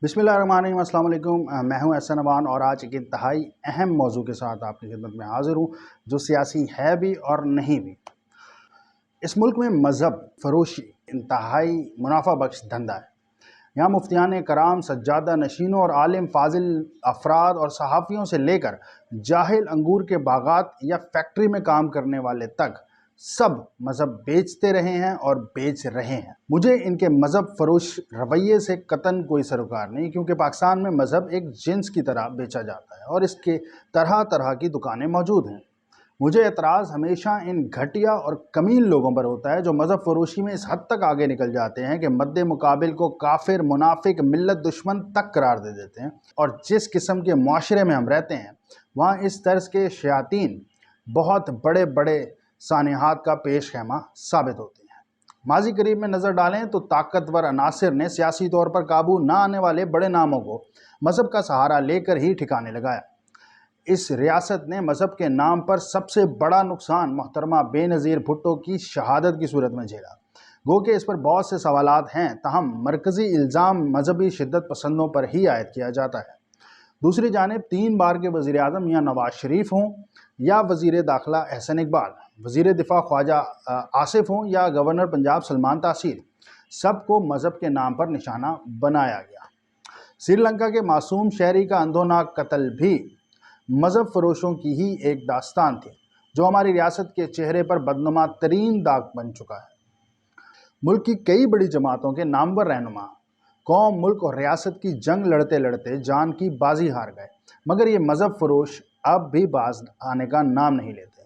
बिस्मिल्लाहिर्रहमानिर्रहीम, अस्सलाम वालेकुम। मैं हूं एहसन अमान और आज एक इंतहाई अहम मौजू के साथ आपकी खिदमत में हाजिर हूं, जो सियासी है भी और नहीं भी। इस मुल्क में मज़हब फरोशी इंतहाई मुनाफा बख्श धंधा है। यहाँ मुफ्तियान कराम, सज्जादा नशीनों और आलिम फाजिल अफराद और सहाफ़ियों से लेकर जाहिल अंगूर के बागात या फैक्ट्री में काम करने वाले तक सब मज़हब बेचते रहे हैं और बेच रहे हैं। मुझे इनके मज़हब फरोश रवैये से कतन कोई सरोकार नहीं, क्योंकि पाकिस्तान में मज़हब एक जिन्स की तरह बेचा जाता है और इसके तरह तरह की दुकानें मौजूद हैं। मुझे एतराज़ हमेशा इन घटिया और कमीन लोगों पर होता है जो मज़हब फरोशी में इस हद तक आगे निकल जाते हैं कि मद्दे मुकाबिल को काफिर, मुनाफिक, मिल्लत दुश्मन तक करार दे देते हैं। और जिस किस्म के माशरे में हम रहते हैं वहाँ इस तर्ज के शयातीन बहुत बड़े बड़े सानिहात का पेश खैमा साबित होते हैं। माजी करीब में नज़र डालें तो ताकतवर अनासिर ने सियासी तौर पर काबू न आने वाले बड़े नामों को मज़हब का सहारा लेकर ही ठिकाने लगाया। इस रियासत ने मज़हब के नाम पर सबसे बड़ा नुकसान मोहतरमा बेनज़ीर भुट्टो की शहादत की सूरत में झेला। गो कि इस पर बहुत से सवालात हैं, ताहम मरकज़ी इल्ज़ाम मजहबी शिद्दत पसंदों पर ही आयद किया जाता है। दूसरी जानिब 3 बार के वज़ीर आज़म या नवाज शरीफ हों या वज़ीर दाखिला एहसन इकबाल, वज़ीर दिफा ख्वाजा आसिफ हों या गवर्नर पंजाब सलमान तासीर, सबको मज़हब के नाम पर निशाना बनाया गया। श्रीलंका के मासूम शहरी का अंधोनाक कत्ल भी मज़हब फरोशों की ही एक दास्तान थी, जो हमारी रियासत के चेहरे पर बदनुमा तरीन दाग बन चुका है। मुल्क की कई बड़ी जमातों के नामवर रहनुमा कौम, मुल्क और रियासत की जंग लड़ते लड़ते जान की बाजी हार गए, मगर ये मज़हब फरोश अब भी बाज आने का नाम नहीं लेते।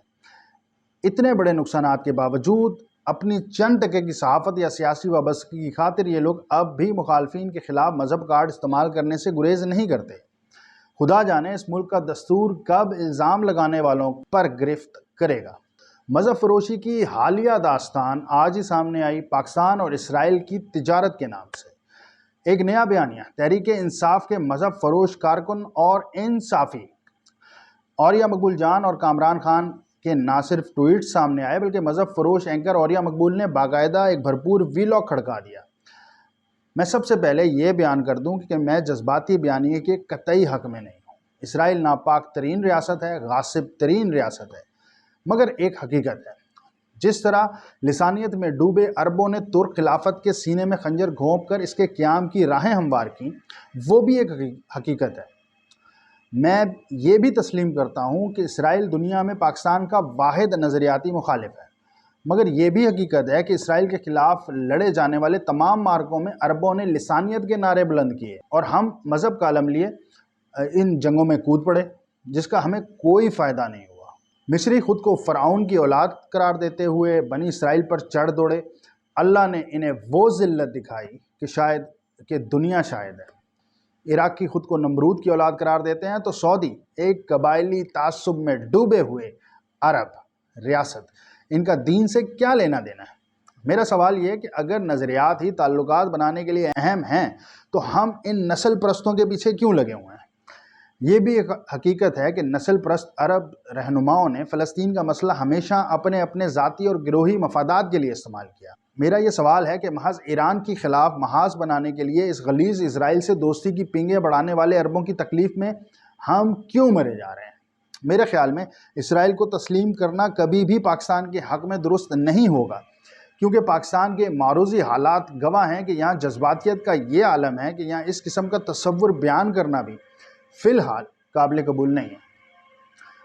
इतने बड़े नुकसानात के बावजूद अपनी चंद टके की सहाफ़त या सियासी वाबस्तगी की खातिर ये लोग अब भी मुखालफिन के खिलाफ मज़हब कार्ड इस्तेमाल करने से गुरेज नहीं करते। खुदा जाने इस मुल्क का दस्तूर कब इल्ज़ाम लगाने वालों पर गिरफ्त करेगा। मज़हब फरोशी की हालिया दास्तान आज ही सामने आई पाकिस्तान और इसराइल की तिजारत के नाम से। एक नया बयानिया तहरीक इंसाफ के मज़हब फरोश कारकुन और इंसाफ़ी औरिया मकबूल जान और कामरान खान के ना सिर्फ ट्वीट सामने आए, बल्कि मज़हब फरोश एंकर औरिया मकबूल ने बाकायदा एक भरपूर वीलॉग खड़का दिया। मैं सबसे पहले ये बयान कर दूं कि मैं जज्बाती बयानिए के कतई हक में नहीं हूँ। इसराइल नापाक तरीन रियासत है, गासिब तरीन रियासत है, मगर एक हकीकत है, जिस तरह लिसानियत में डूबे अरबों ने तुर्क खिलाफत के सीने में खंजर घोंप कर इसके क़याम की राहें हमवार की, वो भी एक हकीकत है। मैं ये भी तस्लीम करता हूँ कि इसराइल दुनिया में पाकिस्तान का वाहिद नज़रियाती मुखालिफ है, मगर ये भी हकीकत है कि इसराइल के ख़िलाफ़ लड़े जाने वाले तमाम मार्कों में अरबों ने लिसानियत के नारे बुलंद किए और हम मज़हब का आलम लिए इन जंगों में कूद पड़े, जिसका हमें कोई फ़ायदा नहीं हुआ। मिस्री ख़ुद को फ़िरऔन की औलाद करार देते हुए बनी इसराइल पर चढ़ दौड़े। अल्लाह ने इन्हें वो ज़िल्लत दिखाई कि शायद कि दुनिया शायद है। इराक़ी ख़ुद को नमरूद की औलाद करार देते हैं, तो सऊदी एक कबायली तासुब में डूबे हुए अरब रियासत, इनका दीन से क्या लेना देना है। मेरा सवाल ये है कि अगर नज़रियात ही ताल्लुकात बनाने के लिए अहम हैं, तो हम इन नस्ल परस्तों के पीछे क्यों लगे हुए हैं। ये भी एक हकीकत है कि नस्ल परस्त अरब रहनुमाओं ने फ़लस्तीन का मसला हमेशा अपने अपने ज़ाती और गिरोही मफादात के लिए इस्तेमाल किया। मेरा ये सवाल है कि महज ईरान की खिलाफ महाज बनाने के लिए इस गलीज़ इसराइल से दोस्ती की पिंगे बढ़ाने वाले अरबों की तकलीफ़ में हम क्यों मरे जा रहे हैं। मेरे ख़्याल में इसराइल को तस्लीम करना कभी भी पाकिस्तान के हक़ में दुरुस्त नहीं होगा, क्योंकि पाकिस्तान के मारूज़ी हालात गवाह हैं कि यहाँ जज्बातियत का ये आलम है कि यहाँ इस किस्म का तसव्वुर बयान करना भी फ़िलहाल काबिल कबूल नहीं है।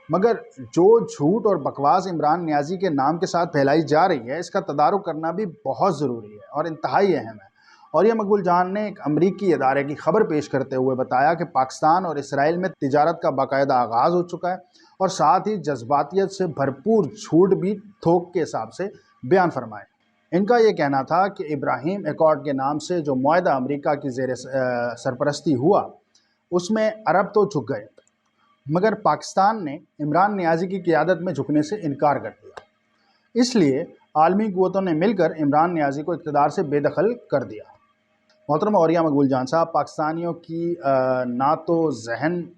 मगर जो झूठ और बकवास इमरान नियाज़ी के नाम के साथ फैलाई जा रही है, इसका तदारुक करना भी बहुत ज़रूरी है और इंतहाई अहम है। और यह मकबूल जान ने एक अमरीकी इदारे की खबर पेश करते हुए बताया कि पाकिस्तान और इसराइल में तिजारत का बाकायदा आगाज़ हो चुका है और साथ ही जज्बातियत से भरपूर झूठ भी थोक के हिसाब से बयान फरमाए। इनका ये कहना था कि इब्राहिम एकॉर्ड के नाम से जो मुआहदा अमरीका की ज़ेर सरपरस्ती हुआ, उसमें अरब तो झुक गए, मगर पाकिस्तान ने इमरान नियाज़ी की क़ियादत में झुकने से इनकार कर दिया। इसलिए आलमी क़ुव्वतों ने मिलकर इमरान नियाज़ी को इक़्तिदार से बेदखल कर दिया। मोहतरमा औरिया मकबूल जान साहब, पाकिस्तानियों की ना तो जहन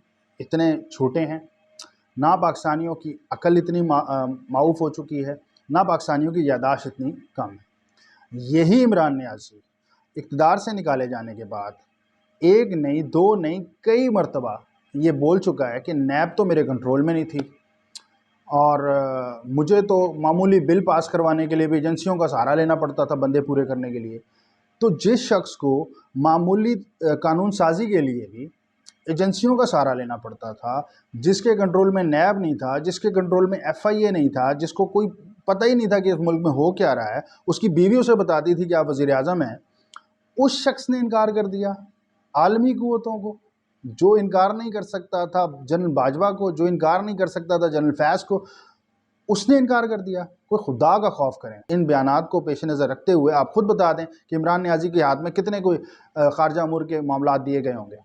इतने छोटे हैं, ना पाकिस्तानियों की अकल इतनी माऊफ़ हो चुकी है, ना पाकिस्तानियों की यादाश्त इतनी कम है। यही इमरान नियाज़ी इक़्तिदार से निकाले जाने के बाद ایک نہیں، دو نہیں، کئی مرتبہ یہ بول چکا ہے کہ نیب تو میرے کنٹرول میں نہیں تھی، اور مجھے تو معمولی بل پاس کروانے کے لیے بھی ایجنسیوں کا سہارا لینا پڑتا تھا بندے پورے کرنے کے لیے۔ تو جس شخص کو معمولی قانون سازی کے لیے بھی ایجنسیوں کا سہارا لینا پڑتا تھا، جس کے کنٹرول میں نیب نہیں تھا، جس کے کنٹرول میں ایف آئی اے نہیں تھا، جس کو کوئی پتہ ہی نہیں تھا کہ اس ملک میں ہو کیا رہا ہے، اس کی بیوی اسے بتاتی تھی کہ آپ وزیر اعظم ہیں، اس شخص نے انکار کر دیا۔ عالمی قوتوں کو جو انکار نہیں کر سکتا تھا جنرل باجوہ کو، جو انکار نہیں کر سکتا تھا جنرل فیض کو، اس نے انکار کر دیا۔ کوئی خدا کا خوف کریں۔ ان بیانات کو پیش نظر رکھتے ہوئے آپ خود بتا دیں کہ عمران نیازی کے ہاتھ میں کتنے کوئی خارجہ امور کے معاملات دیے گئے ہوں گے،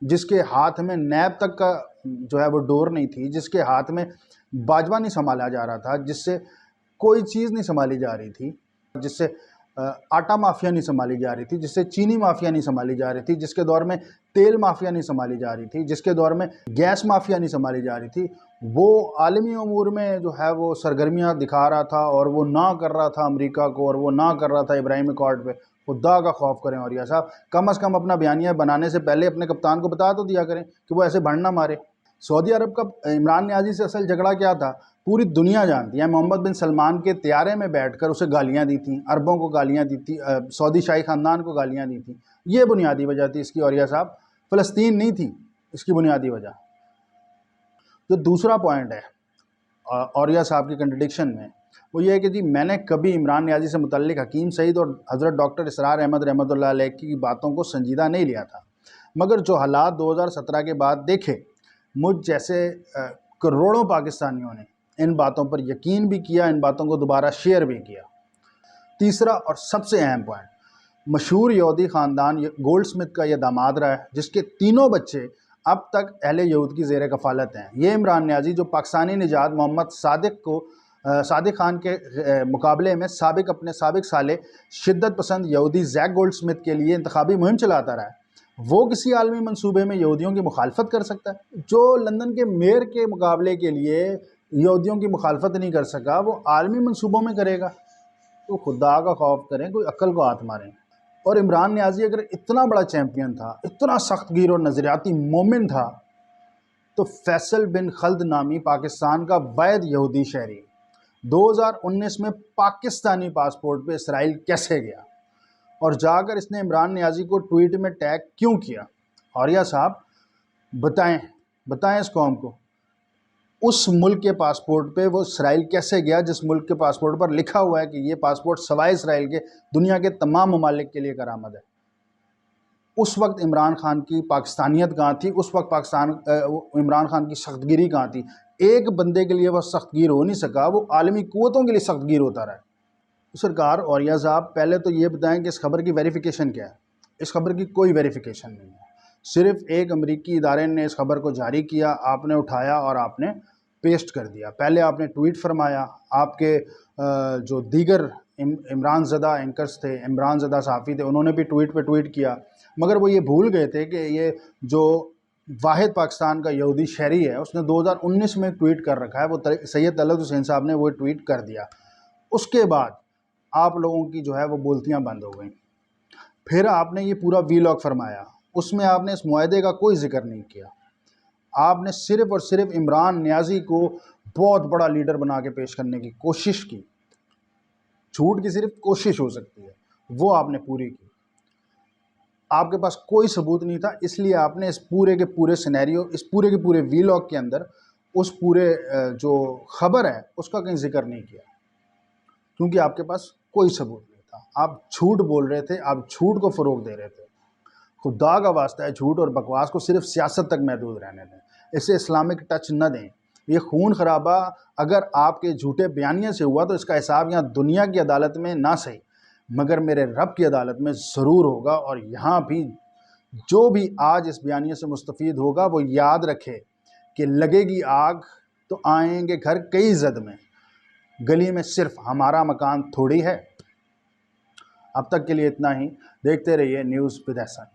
جس کے ہاتھ میں نیب تک کا جو ہے وہ ڈور نہیں تھی، جس کے ہاتھ میں باجوہ نہیں سنبھالا جا رہا تھا، جس سے کوئی چیز نہیں سنبھالی جا رہی تھی، جس سے آٹا مافیا نہیں سنبھالی جا رہی تھی، جس سے چینی مافیا نہیں سنبھالی جا رہی تھی، جس کے دور میں تیل مافیا نہیں سنبھالی جا رہی تھی، جس کے دور میں گیس مافیا نہیں سنبھالی جا رہی تھی، وہ عالمی امور میں جو ہے وہ سرگرمیاں دکھا رہا تھا، اور وہ نہ کر رہا تھا امریکہ کو، اور وہ نہ کر رہا تھا ابراہیم اکارڈ پہ۔ خدا کا خوف کریں عوریہ صاحب، کم از کم اپنا بیانیہ بنانے سے پہلے اپنے کپتان کو بتا تو دیا کریں کہ وہ ایسے بھڑ نہ مارے۔ سعودی عرب کا عمران نیازی سے اصل جھگڑا کیا تھا پوری دنیا جانتی ہے۔ محمد بن سلمان کے طیارے میں بیٹھ کر اسے گالیاں دی تھیں، عربوں کو گالیاں دی تھیں، سعودی شاہی خاندان کو گالیاں دی تھیں۔ یہ بنیادی وجہ تھی اس کی عوریہ صاحب، فلسطین نہیں تھی اس کی بنیادی وجہ۔ جو دوسرا پوائنٹ ہے عوریہ صاحب کی کنٹرڈکشن میں، وہ یہ ہے کہ جی میں نے کبھی عمران نیازی سے متعلق حکیم سعید اور حضرت ڈاکٹر اسرار احمد رحمۃ اللہ علیہ کی باتوں کو سنجیدہ نہیں لیا تھا، مگر جو حالات 2017 کے بعد دیکھے، مجھ جیسے کروڑوں پاکستانیوں نے ان باتوں پر یقین بھی کیا، ان باتوں کو دوبارہ شیئر بھی کیا۔ تیسرا اور سب سے اہم پوائنٹ، مشہور یہودی خاندان گولڈ سمتھ کا یہ داماد رہا ہے، جس کے تینوں بچے اب تک اہل یہود کی زیر کفالت ہیں۔ یہ عمران نیازی جو پاکستانی نژاد محمد صادق خان کے مقابلے میں اپنے سابق سالے شدت پسند یہودی زیک گولڈ سمتھ کے لیے انتخابی مہم چلاتا رہا ہے، وہ کسی عالمی منصوبے میں یہودیوں کی مخالفت کر سکتا ہے؟ جو لندن کے میئر کے مقابلے کے لیے یہودیوں کی مخالفت نہیں کر سکا، وہ عالمی منصوبوں میں کرے گا؟ تو خدا کا خوف کریں، کوئی عقل کو ہاتھ ماریں۔ اور عمران نیازی اگر اتنا بڑا چیمپئن تھا، اتنا سخت گیر اور نظریاتی مومن تھا، تو فیصل بن خلد نامی پاکستان کا واحد یہودی شہری 2019 میں پاکستانی پاسپورٹ پہ اسرائیل کیسے گیا، اور جا کر اس نے عمران نیازی کو ٹویٹ میں ٹیگ کیوں کیا؟ عوریہ صاحب بتائیں اس قوم کو، اس ملک کے پاسپورٹ پہ وہ اسرائیل کیسے گیا جس ملک کے پاسپورٹ پر لکھا ہوا ہے کہ یہ پاسپورٹ سوائے اسرائیل کے دنیا کے تمام ممالک کے لیے کارآمد ہے؟ اس وقت عمران خان کی پاکستانیت کہاں تھی؟ اس وقت عمران خان کی سخت گیری کہاں تھی؟ ایک بندے کے لیے وہ سخت گیر ہو نہیں سکا، وہ عالمی قوتوں کے لیے سخت گیر ہوتا رہا۔ سرکار عوریہ صاحب پہلے تو یہ بتائیں کہ اس خبر کی ویریفیکیشن کیا ہے؟ اس خبر کی کوئی ویریفیکیشن نہیں ہے، صرف ایک امریکی ادارے نے اس خبر کو جاری کیا، آپ نے اٹھایا اور آپ نے پیسٹ کر دیا۔ پہلے آپ نے ٹویٹ فرمایا، آپ کے جو دیگر عمران زدہ اینکرز تھے، عمران زدہ صحافی تھے، انہوں نے بھی ٹویٹ پہ ٹویٹ کیا، مگر وہ یہ بھول گئے تھے کہ یہ جو واحد پاکستان کا یہودی شہری ہے، اس نے 2019 میں ٹویٹ کر رکھا ہے، وہ سید طلعت حسین صاحب نے وہ ٹویٹ کر دیا۔ اس کے بعد آپ لوگوں کی جو ہے وہ بولتیاں بند ہو گئیں۔ پھر آپ نے یہ پورا وی لاگ فرمایا، اس میں آپ نے اس معاہدے کا کوئی ذکر نہیں کیا، آپ نے صرف اور صرف عمران نیازی کو بہت بڑا لیڈر بنا کے پیش کرنے کی کوشش کی۔ جھوٹ کی صرف کوشش ہو سکتی ہے، وہ آپ نے پوری کی۔ آپ کے پاس کوئی ثبوت نہیں تھا، اس لیے آپ نے اس پورے کے پورے سینیریو، اس پورے کے پورے وی لاگ کے اندر اس پورے جو خبر ہے اس کا کہیں ذکر نہیں کیا، کیونکہ آپ کے پاس کوئی ثبوت نہیں تھا۔ آپ جھوٹ بول رہے تھے، آپ جھوٹ کو فروغ دے رہے تھے۔ خدا کا واسطہ ہے، جھوٹ اور بکواس کو صرف سیاست تک محدود رہنے دیں، اسے اسلامک ٹچ نہ دیں۔ یہ خون خرابہ اگر آپ کے جھوٹے بیانیے سے ہوا تو اس کا حساب یہاں دنیا کی عدالت میں نہ صحیح مگر میرے رب کی عدالت میں ضرور ہوگا، اور یہاں بھی جو بھی آج اس بیانیے سے مستفید ہوگا وہ یاد رکھے کہ لگے گی آگ تو آئیں گے گھر کئی زد میں، گلی میں صرف ہمارا مکان تھوڑی ہے۔ اب تک کے لیے اتنا ہی، دیکھتے رہیے نیوز ود احسان۔